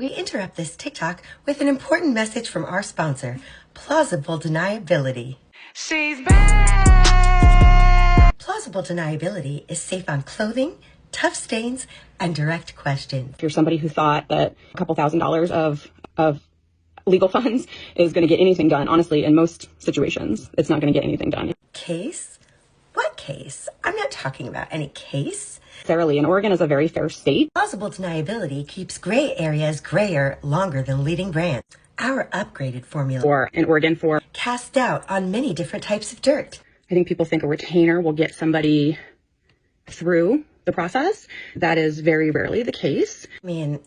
We interrupt this TikTok with an important message from our sponsor, Plausible Deniability. She's back! Plausible Deniability is safe on clothing, tough stains, and direct questions. If you're somebody who thought that a couple $1,000s of legal funds is going to get anything done, honestly, in most situations, it's not going to get anything done. Case? What case? I'm not talking about any case. Necessarily, and Oregon is a very fair state. Plausible deniability keeps gray areas grayer longer than leading brands. Our upgraded formula In Oregon for casts doubt on many different types of dirt. I think people think a retainer will get somebody through the process. That is very rarely the case. I mean,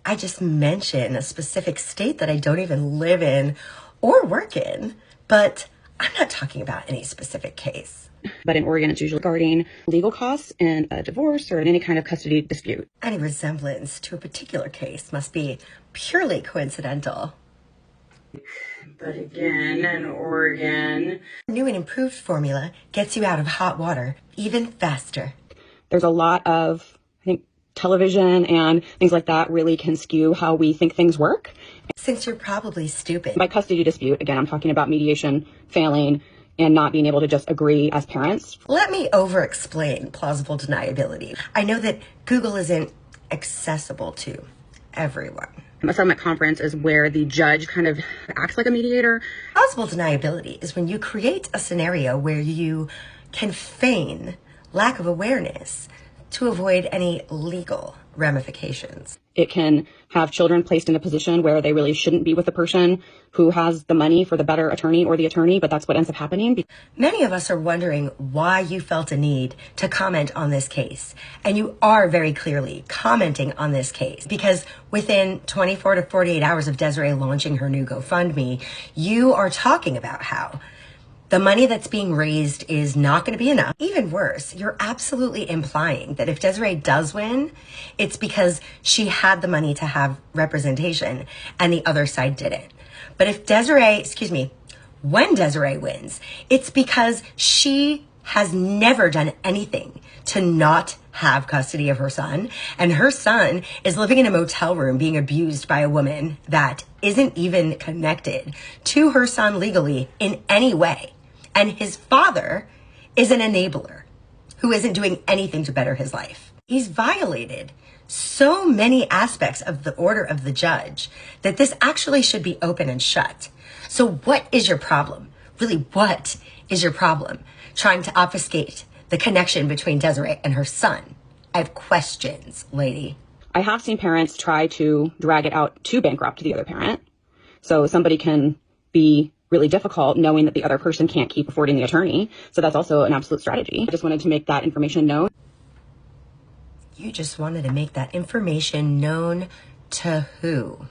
I just mentioned a specific state that I don't even live in or work in, but I'm not talking about any specific case. But in Oregon, it's usually regarding legal costs in a divorce or in any kind of custody dispute. Any resemblance to a particular case must be purely coincidental. But again, in Oregon, New and improved formula gets you out of hot water even faster. there's a lot of, I think, television and things like that really can skew how we think things work. Since you're probably stupid. By custody dispute, again, I'm talking about mediation failing and not being able to just agree as parents. Let me over-explain plausible deniability. I know that Google isn't accessible to everyone. A settlement conference is where the judge kind of acts like a mediator. Plausible deniability is when you create a scenario where you can feign lack of awareness to avoid any legal ramifications. It can have children placed in a position where they really shouldn't be with the person who has the money for the better attorney or the attorney, but that's what ends up happening. Many of us are wondering why you felt a need to comment on this case. And you are very clearly commenting on this case because within 24 to 48 hours of Desiree launching her new GoFundMe, you are talking about how the money that's being raised is not going to be enough. Even worse, you're absolutely implying that if Desiree does win, it's because she had the money to have representation and the other side didn't. But if when Desiree wins, it's because she has never done anything to not have custody of her son. And her son is living in a motel room being abused by a woman that isn't even connected to her son legally in any way. And his father is an enabler who isn't doing anything to better his life. He's violated so many aspects of the order of the judge that this actually should be open and shut. So what is your problem? Really, what is your problem? Trying to obfuscate the connection between Desiree and her son. I have questions, lady. I have seen parents try to drag it out to bankrupt the other parent. So somebody can be really difficult knowing that the other person can't keep affording the attorney. So that's also an absolute strategy. I just wanted to make that information known. You just wanted to make that information known to who?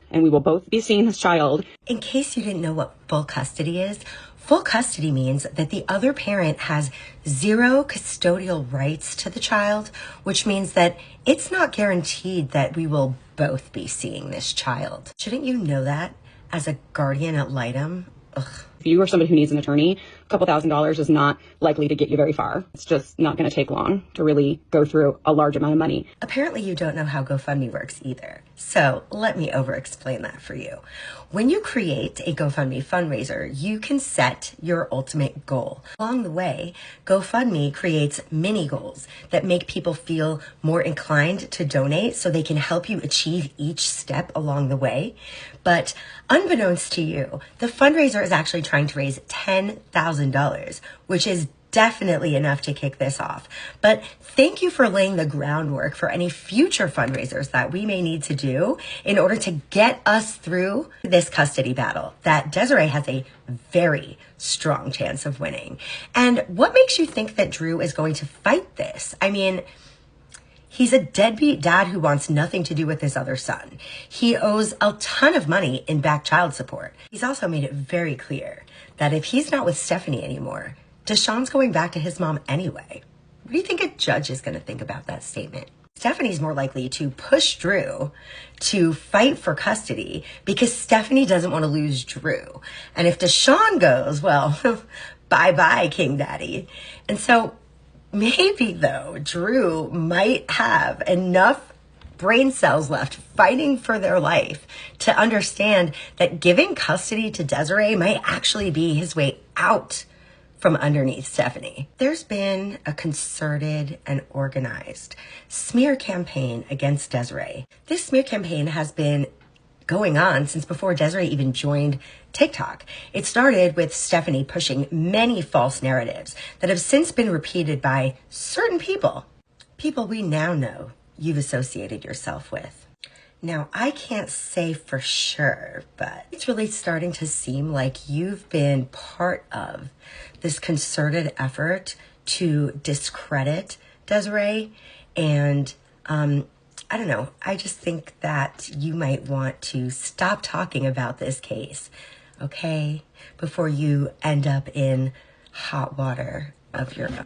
And we will both be seeing this child. In case you didn't know what full custody is, full custody means that the other parent has zero custodial rights to the child, which means that it's not guaranteed that we will both be seeing this child. Shouldn't you know that as a guardian ad litem? Ugh. If you are somebody who needs an attorney, a couple $1,000s is not likely to get you very far. It's just not going to take long to really go through a large amount of money. Apparently you don't know how GoFundMe works either. So let me over-explain that for you. When you create a GoFundMe fundraiser, you can set your ultimate goal. Along the way, GoFundMe creates mini goals that make people feel more inclined to donate so they can help you achieve each step along the way. But unbeknownst to you, the fundraiser is actually trying to raise $10,000, which is definitely enough to kick this off. But thank you for laying the groundwork for any future fundraisers that we may need to do in order to get us through this custody battle that Desiree has a very strong chance of winning. And what makes you think that Drew is going to fight this? I mean, he's a deadbeat dad who wants nothing to do with his other son. He owes a ton of money in back child support. He's also made it very clear that if he's not with Stephanie anymore, Deshaun's going back to his mom anyway. What do you think a judge is going to think about that statement? Stephanie's more likely to push Drew to fight for custody because Stephanie doesn't want to lose Drew. And if Deshaun goes, well, bye-bye, King Daddy. And so maybe, though, Drew might have enough brain cells left fighting for their life to understand that giving custody to Desiree might actually be his way out from underneath Stephanie. There's been a concerted and organized smear campaign against Desiree. This smear campaign has been going on since before Desiree even joined TikTok. It started with Stephanie pushing many false narratives that have since been repeated by certain people we now know you've associated yourself with. Now, I can't say for sure, but it's really starting to seem like you've been part of this concerted effort to discredit Desiree. And I don't know, I just think that you might want to stop talking about this case, okay, before you end up in hot water of your own.